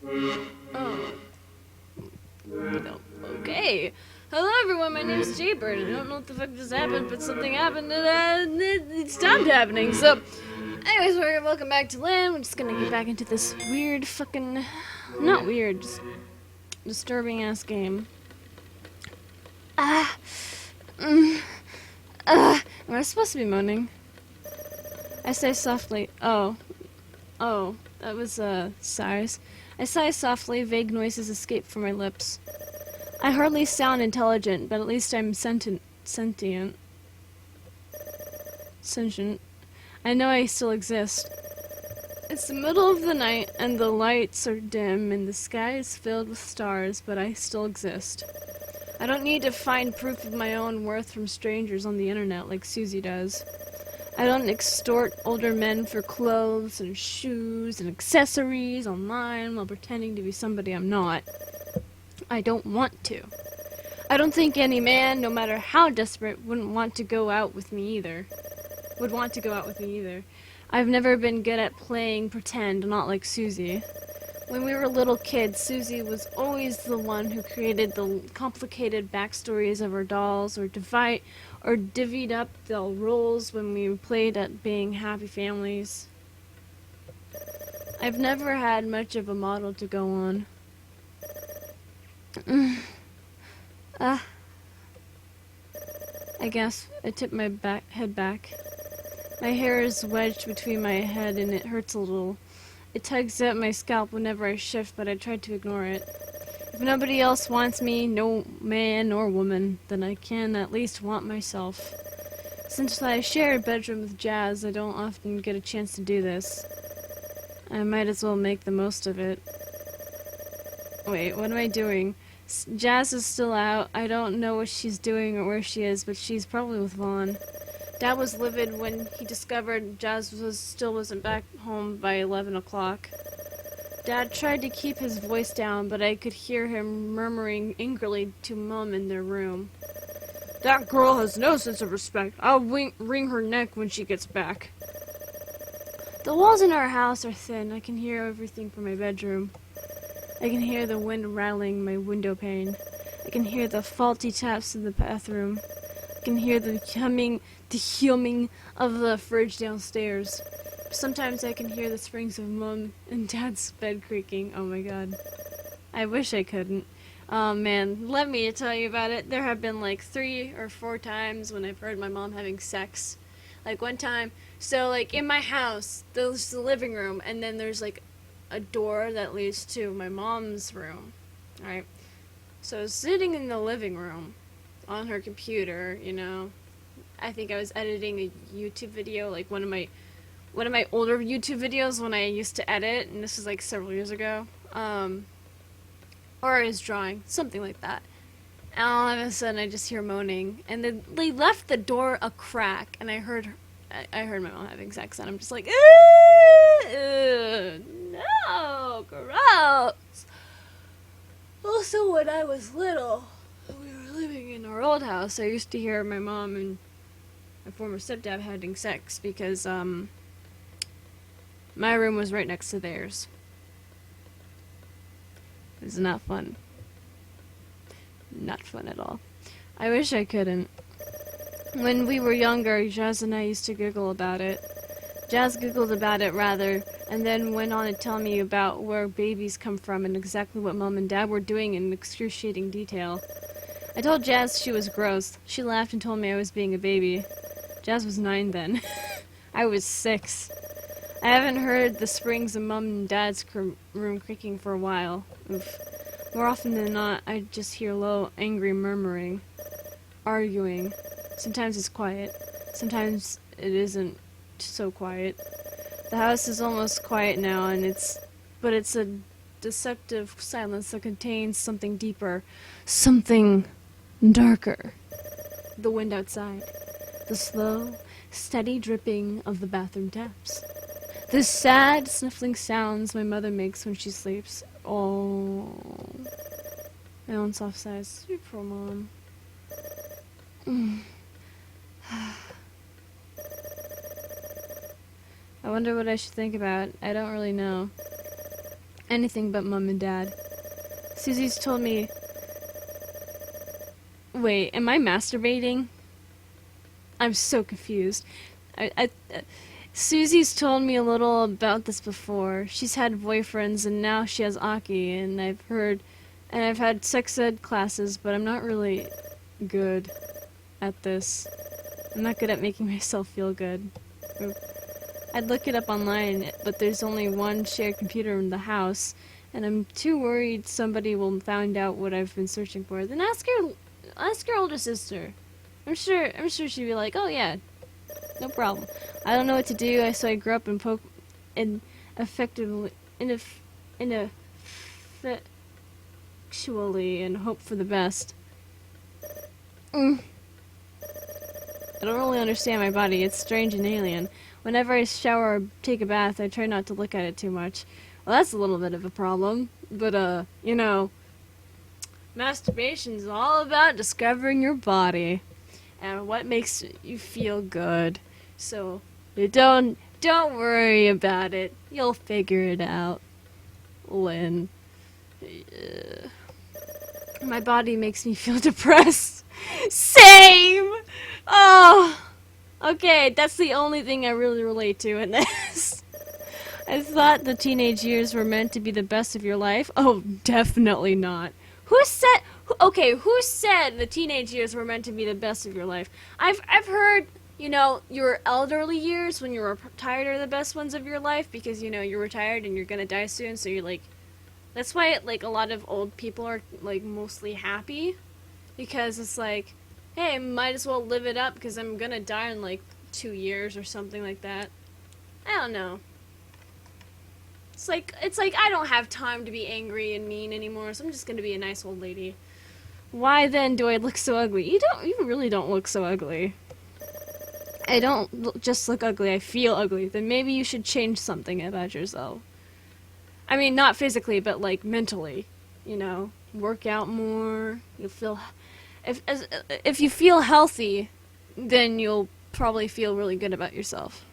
Oh. No. Okay. Hello everyone, my name is Jaybird. I don't know what the fuck just happened, but something happened and it stopped happening. So, anyways, welcome back to Lynne. We're just gonna get back into this weird fucking... Not weird, just disturbing ass game. Ah. Am I supposed to be moaning? I say softly, oh. Oh, that was, sighs. I sigh softly, vague noises escape from my lips. I hardly sound intelligent, but at least I'm sentient. Sentient. I know I still exist. It's the middle of the night, and the lights are dim, and the sky is filled with stars, but I still exist. I don't need to find proof of my own worth from strangers on the internet like Susie does. I don't extort older men for clothes and shoes and accessories online while pretending to be somebody I'm not. I don't want to. I don't think any man, no matter how desperate, would want to go out with me either. I've never been good at playing pretend, not like Susie. When we were little kids, Susie was always the one who created the complicated backstories of our dolls, or divvied up the roles when we played at being happy families. I've never had much of a model to go on. I guess I tip my head back. My hair is wedged between my head and it hurts a little. It tugs at my scalp whenever I shift, but I try to ignore it. If nobody else wants me, no man or woman, then I can at least want myself. Since I share a bedroom with Jazz, I don't often get a chance to do this. I might as well make the most of it. Wait, what am I doing? Jazz is still out. I don't know what she's doing or where she is, but she's probably with Vaughn. Dad was livid when he discovered Jazz still wasn't back home by 11 o'clock. Dad tried to keep his voice down, but I could hear him murmuring angrily to Mum in their room. "That girl has no sense of respect. I'll wring her neck when she gets back." The walls in our house are thin. I can hear everything from my bedroom. I can hear the wind rattling my window pane. I can hear the faulty taps in the bathroom. I can hear the humming of the fridge downstairs. Sometimes I can hear the springs of Mum and Dad's bed creaking. Oh my god. I wish I couldn't. Oh man, let me tell you about it. There have been like 3 or 4 times when I've heard my mom having sex. Like one time, so like in my house, there's the living room, and then there's like a door that leads to my mom's room. Alright? So I was sitting in the living room on her computer, you know. I think I was editing a YouTube video, like one of my older YouTube videos when I used to edit, and this was like several years ago. Or I was drawing, something like that. And all of a sudden I just hear moaning, and then they left the door a crack, and I heard my mom having sex, and I'm just like, no, gross. Also, when I was little, we were living in our old house, I used to hear my mom and my former stepdad having sex because my room was right next to theirs. It's not fun. Not fun at all. I wish I couldn't. When we were younger, Jazz and I used to giggle about it. Jazz giggled about it, rather, and then went on to tell me about where babies come from and exactly what Mom and Dad were doing in excruciating detail. I told Jazz she was gross. She laughed and told me I was being a baby. Jazz was 9 then. I was 6. I haven't heard the springs of Mom and Dad's room creaking for a while. Oof. More often than not, I just hear low, angry murmuring. Arguing. Sometimes it's quiet. Sometimes it isn't so quiet. The house is almost quiet now, but it's a deceptive silence that contains something deeper. Something darker. The wind outside. The slow, steady dripping of the bathroom taps. The sad, sniffling sounds my mother makes when she sleeps. Oh. My own soft sighs. You poor Mom. I wonder what I should think about. I don't really know. Anything but mom and dad. Susie's told me... Wait, am I masturbating? I'm so confused. Susie's told me a little about this before. She's had boyfriends and now she has Aki, and I've had sex ed classes, but I'm not really good at this. I'm not good at making myself feel good. I'd look it up online, but there's only one shared computer in the house, and I'm too worried somebody will find out what I've been searching for. Then ask your older sister. I'm sure she'd be like, oh yeah, no problem. I don't know what to do, so I grew up ineffectually and hope for the best. I don't really understand my body. It's strange and alien. Whenever I shower or take a bath, I try not to look at it too much. Well, that's a little bit of a problem. But, you know, masturbation's all about discovering your body and what makes you feel good. So, don't worry about it. You'll figure it out, Lynn. My body makes me feel depressed. Same! Oh! Okay, that's the only thing I really relate to in this. I thought the teenage years were meant to be the best of your life. Oh, definitely not. Who said the teenage years were meant to be the best of your life? I've heard, you know, your elderly years when you're retired are the best ones of your life because, you know, you're retired and you're gonna die soon, so you're like... That's why, like, a lot of old people are, like, mostly happy. Because it's like, hey, might as well live it up because I'm gonna die in, like, 2 years or something like that. I don't know. It's like I don't have time to be angry and mean anymore, so I'm just gonna be a nice old lady. Why then do I look so ugly? You really don't look so ugly. I don't just look ugly, I feel ugly. Then maybe you should change something about yourself. I mean, not physically, but like mentally. You know, work out more. You'll feel... If you feel healthy, then you'll probably feel really good about yourself.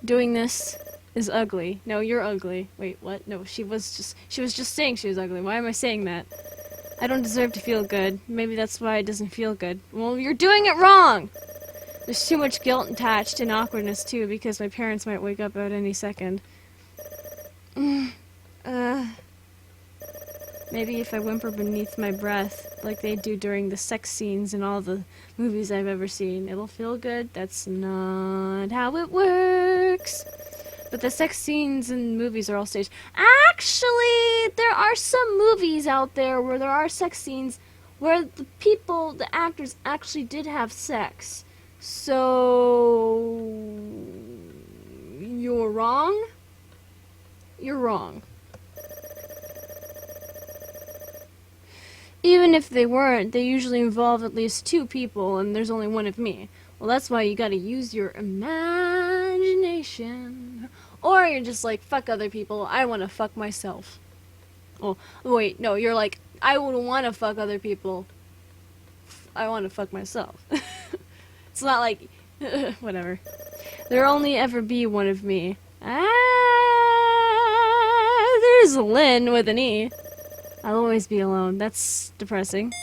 Doing this is ugly. No, you're ugly. Wait, what? No, she was just saying she was ugly. Why am I saying that? I don't deserve to feel good. Maybe that's why it doesn't feel good. Well, you're doing it wrong! There's too much guilt attached and awkwardness too, because my parents might wake up at any second. Maybe if I whimper beneath my breath, like they do during the sex scenes in all the movies I've ever seen, it'll feel good. That's not how it works. But the sex scenes in movies are all staged. Actually, there are some movies out there where there are sex scenes where the actors actually did have sex. So... You're wrong? You're wrong. Even if they weren't, they usually involve at least 2 people, and there's only one of me. Well, that's why you gotta use your imagination. Or you're just like, fuck other people, I wanna fuck myself. Oh, wait, no, you're like, I would wanna fuck other people. I wanna fuck myself. It's not like, whatever. There'll only ever be one of me. There's Lynne with an E. I'll always be alone. That's depressing.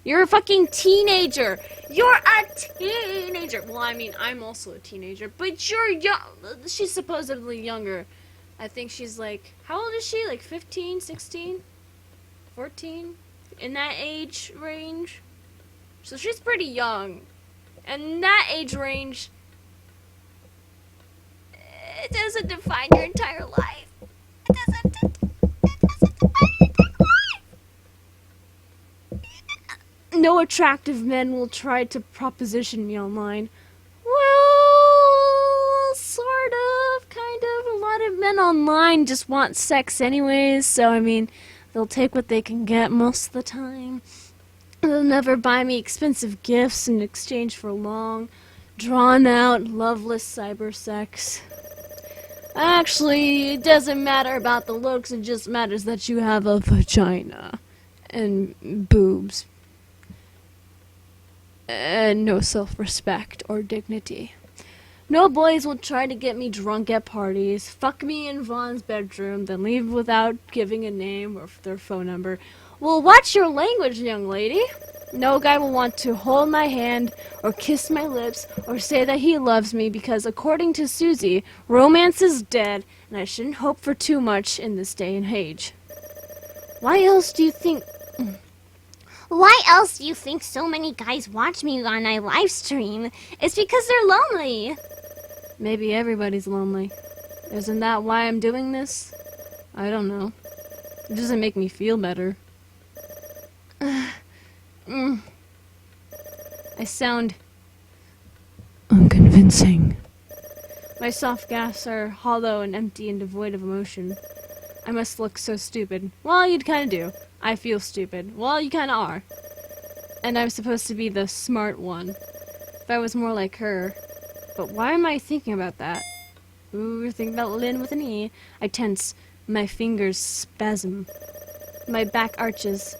You're a fucking teenager! You're a teenager! Well, I mean, I'm also a teenager, but you're young. She's supposedly younger. I think she's like, how old is she? Like 15, 16? 14? In that age range? So she's pretty young. And that age range, it doesn't define your entire life. It doesn't define your entire life. No attractive men will try to proposition me online. Well, sort of, kind of. A lot of men online just want sex anyways, so I mean, they'll take what they can get most of the time. They'll never buy me expensive gifts in exchange for long, drawn-out, loveless cyber sex. Actually, it doesn't matter about the looks, it just matters that you have a vagina. And boobs. And no self-respect or dignity. No boys will try to get me drunk at parties, fuck me in Vaughn's bedroom, then leave without giving a name or their phone number. Well, watch your language, young lady. No guy will want to hold my hand or kiss my lips or say that he loves me because, according to Susie, romance is dead and I shouldn't hope for too much in this day and age. Why else do you think so many guys watch me on my live stream? It's because they're lonely. Maybe everybody's lonely. Isn't that why I'm doing this? I don't know. It doesn't make me feel better. I sound unconvincing. My soft gasps are hollow and empty and devoid of emotion. I must look so stupid. Well, you kinda do. I feel stupid. Well, you kinda are. And I'm supposed to be the smart one. If I was more like her. But why am I thinking about that? Ooh, you're thinking about Lynne with an E. I tense. My fingers spasm. My back arches.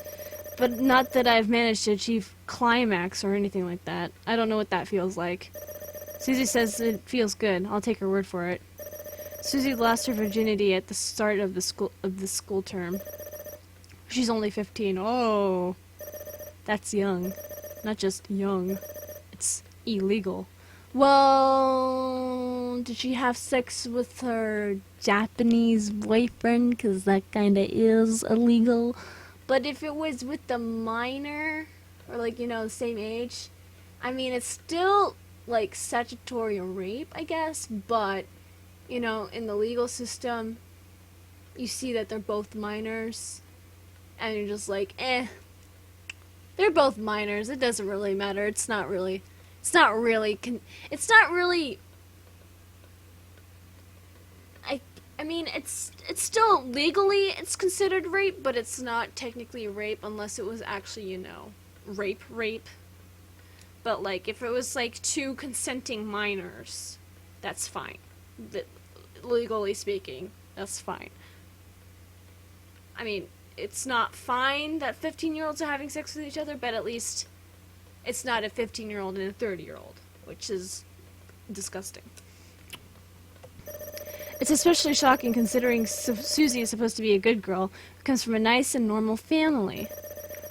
But not that I've managed to achieve climax or anything like that. I don't know what that feels like. Susie says it feels good. I'll take her word for it. Susie lost her virginity at the start of the school term. She's only 15. Oh, that's young. Not just young. It's illegal. Well, did she have sex with her Japanese boyfriend? 'Cause that kinda is illegal. But if it was with the minor, or like, the same age, I mean, it's still like statutory rape, I guess, but, in the legal system, you see that they're both minors, and you're just like, they're both minors, it doesn't really matter, it's not really, I mean, it's still legally, it's considered rape, but it's not technically rape unless it was actually, rape. But, like, if it was, like, two consenting minors, that's fine. Legally speaking, that's fine. I mean, it's not fine that 15-year-olds are having sex with each other, but at least it's not a 15-year-old and a 30-year-old, which is disgusting. It's especially shocking considering Susie is supposed to be a good girl who comes from a nice and normal family.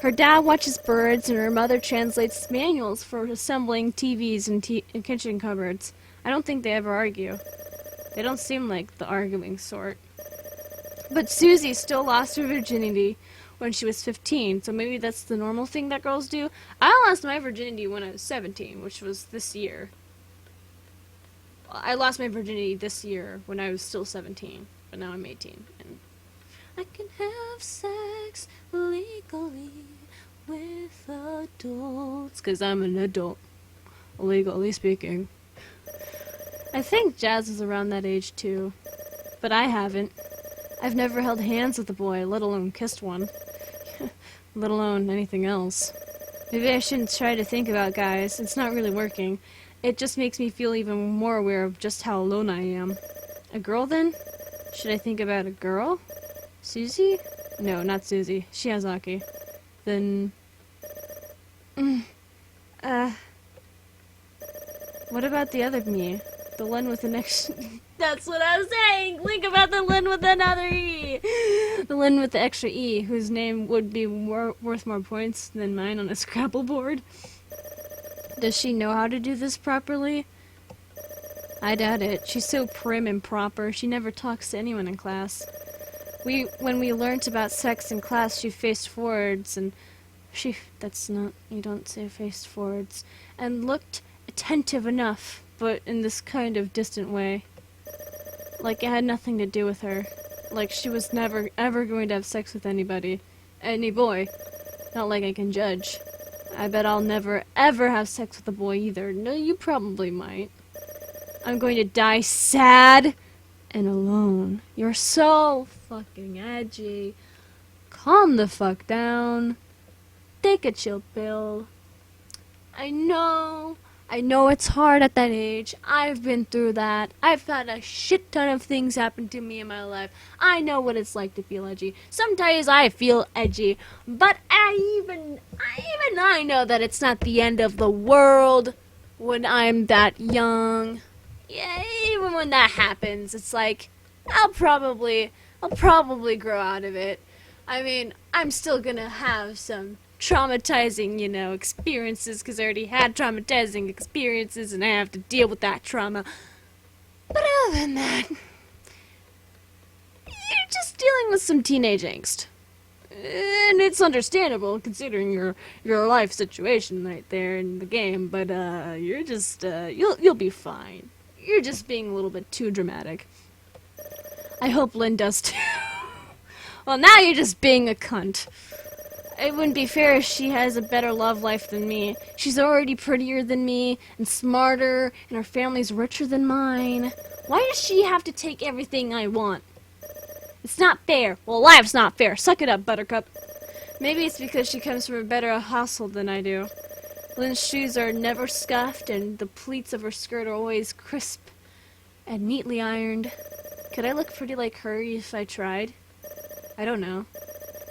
Her dad watches birds and her mother translates manuals for assembling TVs and kitchen cupboards. I don't think they ever argue. They don't seem like the arguing sort. But Susie still lost her virginity when she was 15, so maybe that's the normal thing that girls do. I lost my virginity when I was 17, which was this year. I lost my virginity this year when I was still 17, but now I'm 18. And I can have sex legally with adults, 'cause I'm an adult, legally speaking. I think Jazz is around that age too, but I haven't. I've never held hands with a boy, let alone kissed one, let alone anything else. Maybe I shouldn't try to think about guys, it's not really working. It just makes me feel even more aware of just how alone I am. A girl, then? Should I think about a girl? Susie? No, not Susie. Shiozaki. Then... What about the other me? The Lynne with an extra... That's what I was saying! Think about the Lynne with another E! The Lynne with the extra E, whose name would be worth more points than mine on a Scrabble board. Does she know how to do this properly? I doubt it. She's so prim and proper. She never talks to anyone in class. When we learnt about sex in class, she faced forwards and that's not, you don't say faced forwards, and looked attentive enough, but in this kind of distant way. Like it had nothing to do with her. Like she was never, ever going to have sex with anybody. Any boy. Not like I can judge. I bet I'll never, ever have sex with a boy either. No, you probably might. I'm going to die sad and alone. You're so fucking edgy. Calm the fuck down. Take a chill pill. I know it's hard at that age. I've been through that. I've had a shit ton of things happen to me in my life. I know what it's like to feel edgy. Some days I feel edgy, but I know that it's not the end of the world when I'm that young. yeah, even when that happens, it's like I'll probably grow out of it. I mean, I'm still gonna have some traumatizing, experiences because I already had traumatizing experiences and I have to deal with that trauma. But other than that, you're just dealing with some teenage angst. And it's understandable considering your life situation right there in the game, but you're just you'll be fine. You're just being a little bit too dramatic. I hope Lynne does too. Well, now you're just being a cunt. It wouldn't be fair if she has a better love life than me. She's already prettier than me and smarter, and her family's richer than mine. Why does she have to take everything I want? It's not fair. Well, life's not fair. Suck it up, Buttercup. Maybe it's because she comes from a better household than I do. Lynne's shoes are never scuffed, and the pleats of her skirt are always crisp and neatly ironed. Could I look pretty like her if I tried? I don't know.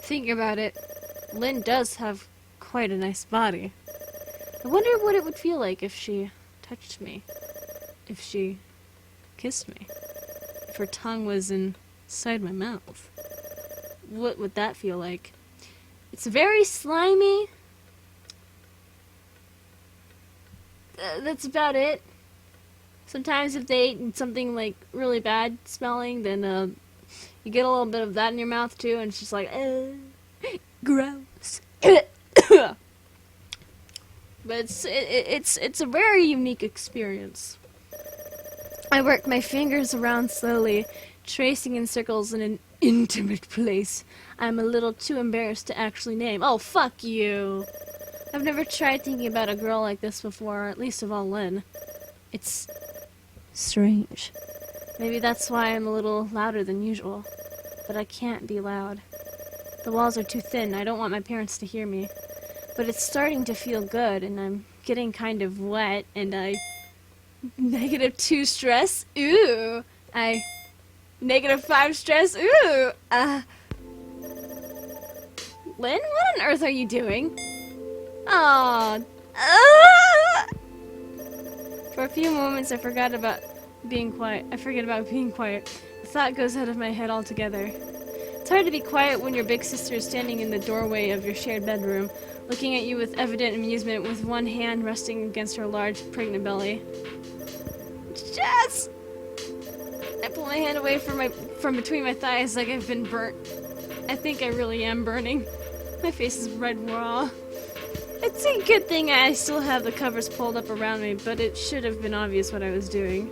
Thinking about it, Lynne does have quite a nice body. I wonder what it would feel like if she touched me. If she kissed me. If her tongue was inside my mouth. What would that feel like? It's very slimy. That's about it. Sometimes if they eat something like really bad smelling, then you get a little bit of that in your mouth too, and it's just like, gross. But it's a very unique experience. I work my fingers around slowly, tracing in circles in an intimate place I'm a little too embarrassed to actually name. Oh, fuck you! I've never tried thinking about a girl like this before, at least of all Lynne. It's strange. Maybe that's why I'm a little louder than usual. But I can't be loud. The walls are too thin. I don't want my parents to hear me. But it's starting to feel good, and I'm getting kind of wet, and I... -2 stress? Ooh! -5 stress? Ooh! Lynne, what on earth are you doing? Aww. For a few moments, I forget about being quiet. The thought goes out of my head altogether. It's hard to be quiet when your big sister is standing in the doorway of your shared bedroom, looking at you with evident amusement, with one hand resting against her large, pregnant belly. Jess! I pull my hand away from between my thighs like I've been burnt. I think I really am burning. My face is red raw. It's a good thing I still have the covers pulled up around me, but it should have been obvious what I was doing.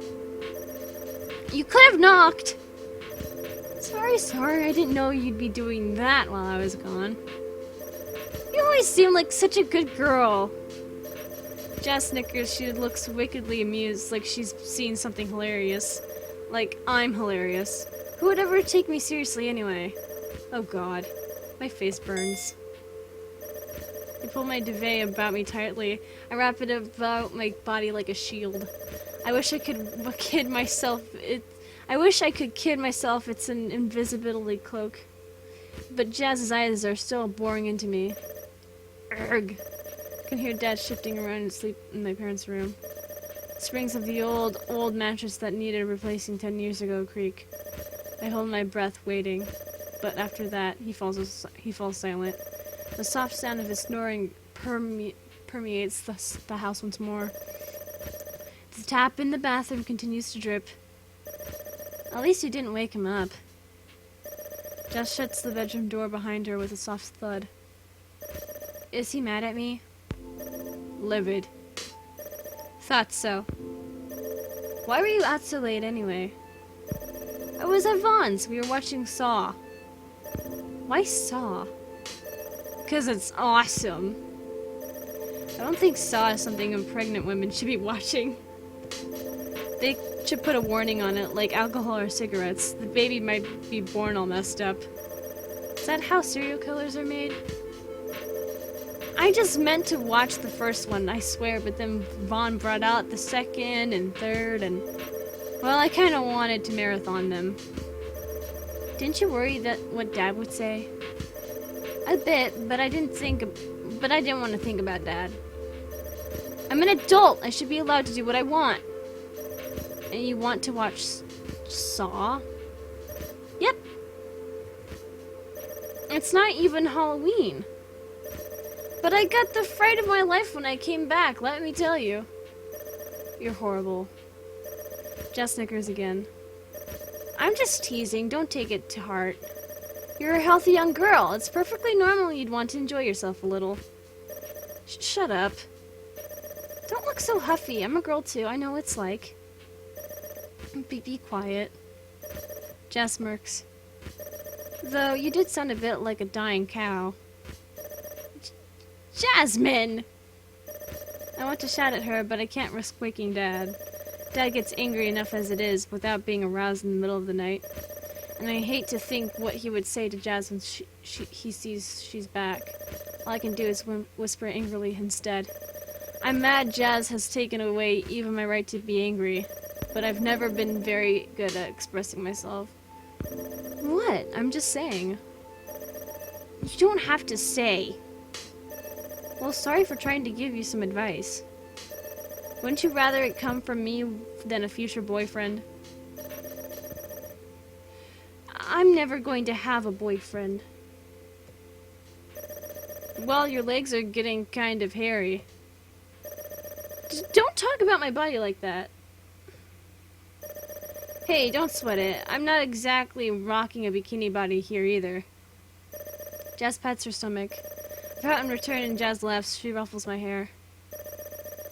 You could have knocked! Sorry, I didn't know you'd be doing that while I was gone. You always seem like such a good girl. Jess snickers. She looks wickedly amused, like she's seen something hilarious. Like I'm hilarious. Who would ever take me seriously anyway? Oh god. My face burns. I pull my duvet about me tightly. I wrap it about my body like a shield. I wish I could kid myself it's an invisibility cloak. But Jazz's eyes are still boring into me. Urgh. I can hear Dad shifting around and sleep in my parents' room. Springs of the old mattress that needed replacing 10 years ago creak. I hold my breath, waiting. But after that, he falls silent. The soft sound of his snoring permeates the house once more. The tap in the bathroom continues to drip. At least you didn't wake him up. Jess shuts the bedroom door behind her with a soft thud. Is he mad at me? Livid. Thought so. Why were you out so late anyway? I was at Vaughn's. We were watching Saw. Why Saw? Because it's awesome. I don't think Saw is something pregnant women should be watching. They should put a warning on it, like alcohol or cigarettes. The baby might be born all messed up. Is that how serial killers are made? I just meant to watch the first one, I swear, but then Vaughn brought out the second and third, and... well, I kinda wanted to marathon them. Didn't you worry that what Dad would say? A bit, but I didn't want to think about Dad. I'm an adult. I should be allowed to do what I want. And you want to watch Saw? Yep. It's not even Halloween. But I got the fright of my life when I came back, let me tell you. You're horrible. Jess snickers again. I'm just teasing, don't take it to heart. You're a healthy young girl. It's perfectly normal you'd want to enjoy yourself a little. Shut up. Don't look so huffy. I'm a girl too. I know what it's like. Be quiet. Jess smirks. Though, you did sound a bit like a dying cow. Jasmine! I want to shout at her, but I can't risk waking Dad. Dad gets angry enough as it is, without being aroused in the middle of the night. And I hate to think what he would say to Jazz when he sees she's back. All I can do is whisper angrily instead. I'm mad Jazz has taken away even my right to be angry, but I've never been very good at expressing myself. What? I'm just saying. You don't have to say. Well, sorry for trying to give you some advice. Wouldn't you rather it come from me than a future boyfriend? I'm never going to have a boyfriend. Well, your legs are getting kind of hairy. Just don't talk about my body like that. Hey, don't sweat it. I'm not exactly rocking a bikini body here either. Jazz pats her stomach. Without in return and Jazz laughs, she ruffles my hair.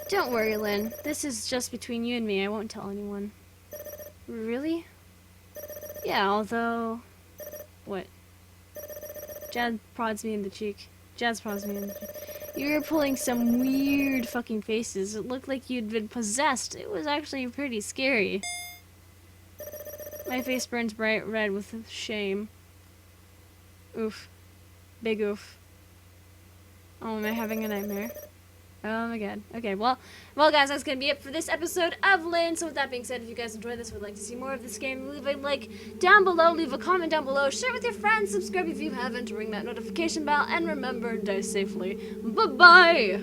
Don't worry, Lynn. This is just between you and me. I won't tell anyone. Really? Yeah, although... What? Jazz prods me in the cheek. You were pulling some weird fucking faces. It looked like you'd been possessed. It was actually pretty scary. My face burns bright red with shame. Oof. Big oof. Oh, am I having a nightmare? Oh my god. Okay, well guys, that's gonna be it for this episode of Lynne. So with that being said, if you guys enjoyed this, would like to see more of this game, leave a like down below, leave a comment down below, share with your friends, subscribe if you haven't, ring that notification bell, and remember, die safely. Bye-bye!